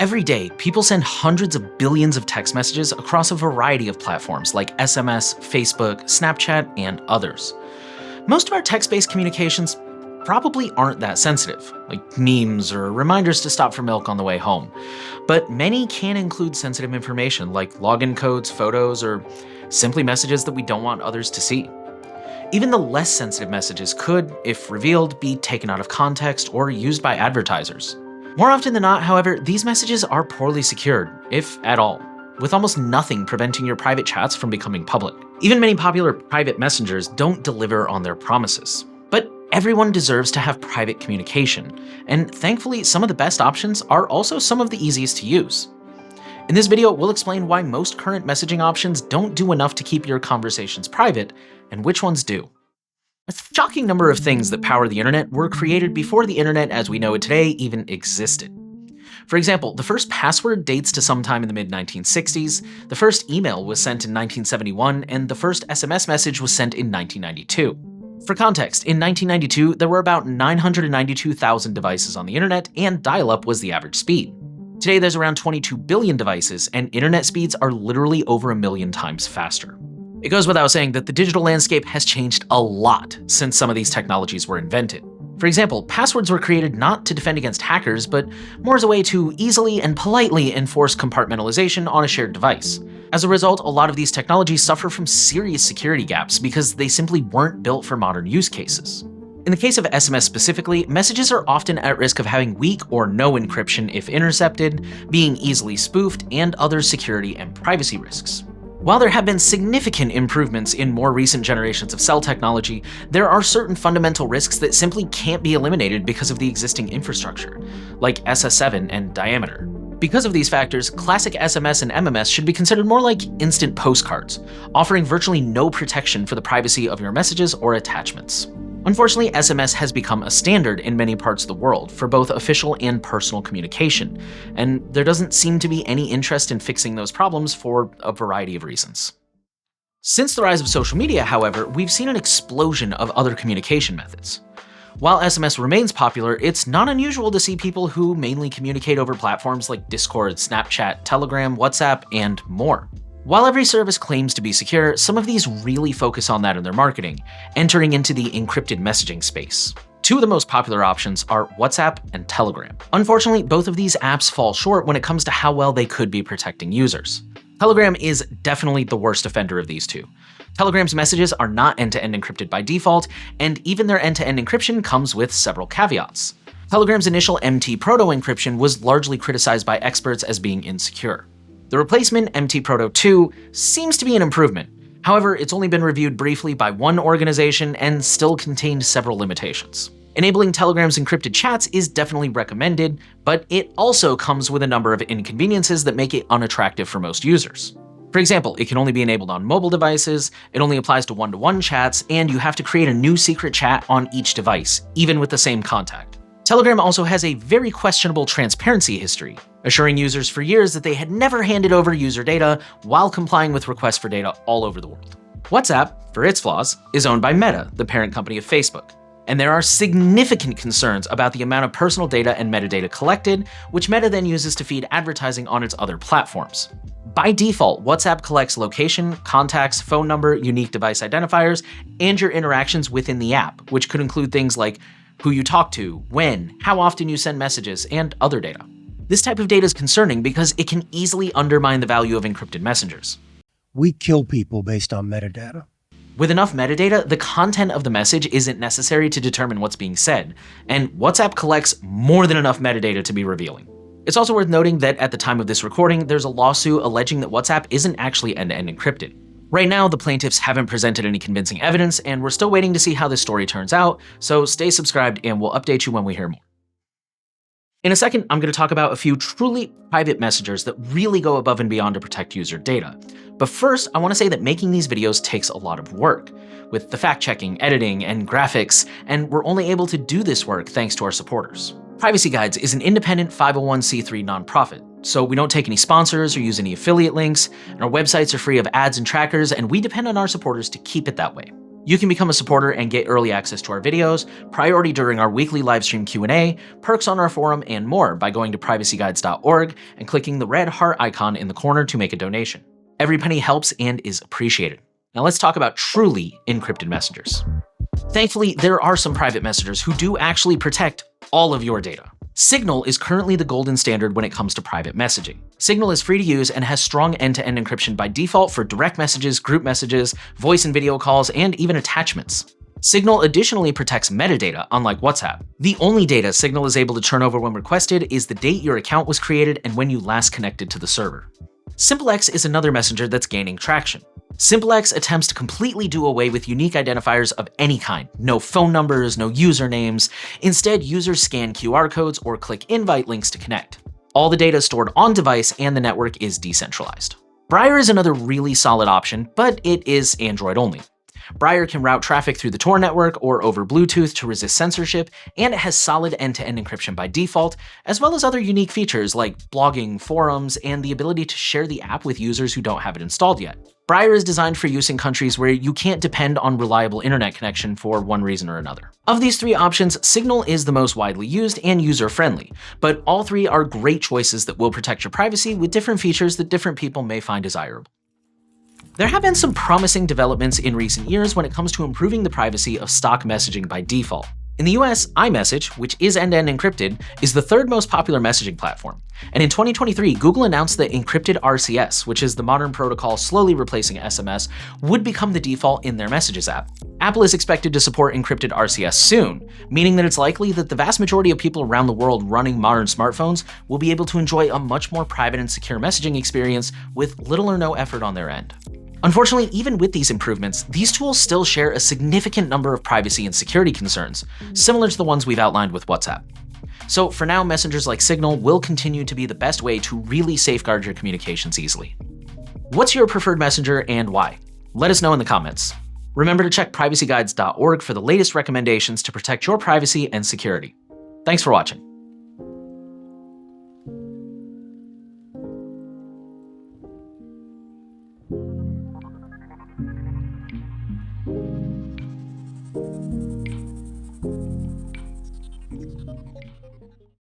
Every day, people send hundreds of billions of text messages across a variety of platforms like SMS, Facebook, Snapchat, and others. Most of our text-based communications probably aren't that sensitive, like memes or reminders to stop for milk on the way home. But many can include sensitive information like login codes, photos, or simply messages that we don't want others to see. Even the less sensitive messages could, if revealed, be taken out of context or used by advertisers. More often than not, however, these messages are poorly secured, if at all, with almost nothing preventing your private chats from becoming public. Even many popular private messengers don't deliver on their promises. But everyone deserves to have private communication, and thankfully some of the best options are also some of the easiest to use. In this video, we'll explain why most current messaging options don't do enough to keep your conversations private, and which ones do. A shocking number of things that power the internet were created before the internet as we know it today even existed. For example, the first password dates to sometime in the mid-1960s, the first email was sent in 1971, and the first SMS message was sent in 1992. For context, in 1992, there were about 992,000 devices on the internet, and dial-up was the average speed. Today, there's around 22 billion devices, and internet speeds are literally over 1 million times faster. It goes without saying that the digital landscape has changed a lot since some of these technologies were invented. For example, passwords were created not to defend against hackers, but more as a way to easily and politely enforce compartmentalization on a shared device. As a result, a lot of these technologies suffer from serious security gaps because they simply weren't built for modern use cases. In the case of SMS specifically, messages are often at risk of having weak or no encryption if intercepted, being easily spoofed, and other security and privacy risks. While there have been significant improvements in more recent generations of cell technology, there are certain fundamental risks that simply can't be eliminated because of the existing infrastructure, like SS7 and diameter. Because of these factors, classic SMS and MMS should be considered more like instant postcards, offering virtually no protection for the privacy of your messages or attachments. Unfortunately, SMS has become a standard in many parts of the world for both official and personal communication, and there doesn't seem to be any interest in fixing those problems for a variety of reasons. Since the rise of social media, however, we've seen an explosion of other communication methods. While SMS remains popular, it's not unusual to see people who mainly communicate over platforms like Discord, Snapchat, Telegram, WhatsApp, and more. While every service claims to be secure, some of these really focus on that in their marketing, entering into the encrypted messaging space. Two of the most popular options are WhatsApp and Telegram. Unfortunately, both of these apps fall short when it comes to how well they could be protecting users. Telegram is definitely the worst offender of these two. Telegram's messages are not end-to-end encrypted by default, and even their end-to-end encryption comes with several caveats. Telegram's initial MT Proto encryption was largely criticized by experts as being insecure. The replacement, MT Proto 2, seems to be an improvement. However, it's only been reviewed briefly by one organization and still contained several limitations. Enabling Telegram's encrypted chats is definitely recommended, but it also comes with a number of inconveniences that make it unattractive for most users. For example, it can only be enabled on mobile devices, it only applies to one-to-one chats, and you have to create a new secret chat on each device, even with the same contact. Telegram also has a very questionable transparency history, assuring users for years that they had never handed over user data while complying with requests for data all over the world. WhatsApp, for its flaws, is owned by Meta, the parent company of Facebook, and there are significant concerns about the amount of personal data and metadata collected, which Meta then uses to feed advertising on its other platforms. By default, WhatsApp collects location, contacts, phone number, unique device identifiers, and your interactions within the app, which could include things like who you talk to, when, how often you send messages, and other data. This type of data is concerning because it can easily undermine the value of encrypted messengers. We kill people based on metadata. With enough metadata, the content of the message isn't necessary to determine what's being said, and WhatsApp collects more than enough metadata to be revealing. It's also worth noting that at the time of this recording, there's a lawsuit alleging that WhatsApp isn't actually end-to-end encrypted. Right now, the plaintiffs haven't presented any convincing evidence, and we're still waiting to see how this story turns out, so stay subscribed and we'll update you when we hear more. In a second, I'm going to talk about a few truly private messengers that really go above and beyond to protect user data. But first, I want to say that making these videos takes a lot of work, with the fact-checking, editing, and graphics, and we're only able to do this work thanks to our supporters. Privacy Guides is an independent 501c3 nonprofit, so we don't take any sponsors or use any affiliate links, and our websites are free of ads and trackers, and we depend on our supporters to keep it that way. You can become a supporter and get early access to our videos, priority during our weekly livestream Q&A, perks on our forum, and more by going to privacyguides.org and clicking the red heart icon in the corner to make a donation. Every penny helps and is appreciated. Now let's talk about truly encrypted messengers. Thankfully, there are some private messengers who do actually protect all of your data. Signal is currently the golden standard when it comes to private messaging. Signal is free to use and has strong end-to-end encryption by default for direct messages, group messages, voice and video calls, and even attachments. Signal additionally protects metadata, unlike WhatsApp. The only data Signal is able to turn over when requested is the date your account was created and when you last connected to the server. SimpleX is another messenger that's gaining traction. SimpleX attempts to completely do away with unique identifiers of any kind. No phone numbers, no usernames. Instead, users scan QR codes or click invite links to connect. All the data is stored on device and the network is decentralized. Briar is another really solid option, but it is Android only. Briar can route traffic through the Tor network or over Bluetooth to resist censorship, and it has solid end-to-end encryption by default, as well as other unique features like blogging, forums, and the ability to share the app with users who don't have it installed yet. Briar is designed for use in countries where you can't depend on reliable internet connection for one reason or another. Of these three options, Signal is the most widely used and user-friendly, but all three are great choices that will protect your privacy with different features that different people may find desirable. There have been some promising developments in recent years when it comes to improving the privacy of stock messaging by default. In the US, iMessage, which is end-to-end encrypted, is the third most popular messaging platform. And in 2023, Google announced that encrypted RCS, which is the modern protocol slowly replacing SMS, would become the default in their Messages app. Apple is expected to support encrypted RCS soon, meaning that it's likely that the vast majority of people around the world running modern smartphones will be able to enjoy a much more private and secure messaging experience with little or no effort on their end. Unfortunately, even with these improvements, these tools still share a significant number of privacy and security concerns, similar to the ones we've outlined with WhatsApp. So for now, messengers like Signal will continue to be the best way to really safeguard your communications easily. What's your preferred messenger and why? Let us know in the comments. Remember to check privacyguides.org for the latest recommendations to protect your privacy and security. Thanks for watching.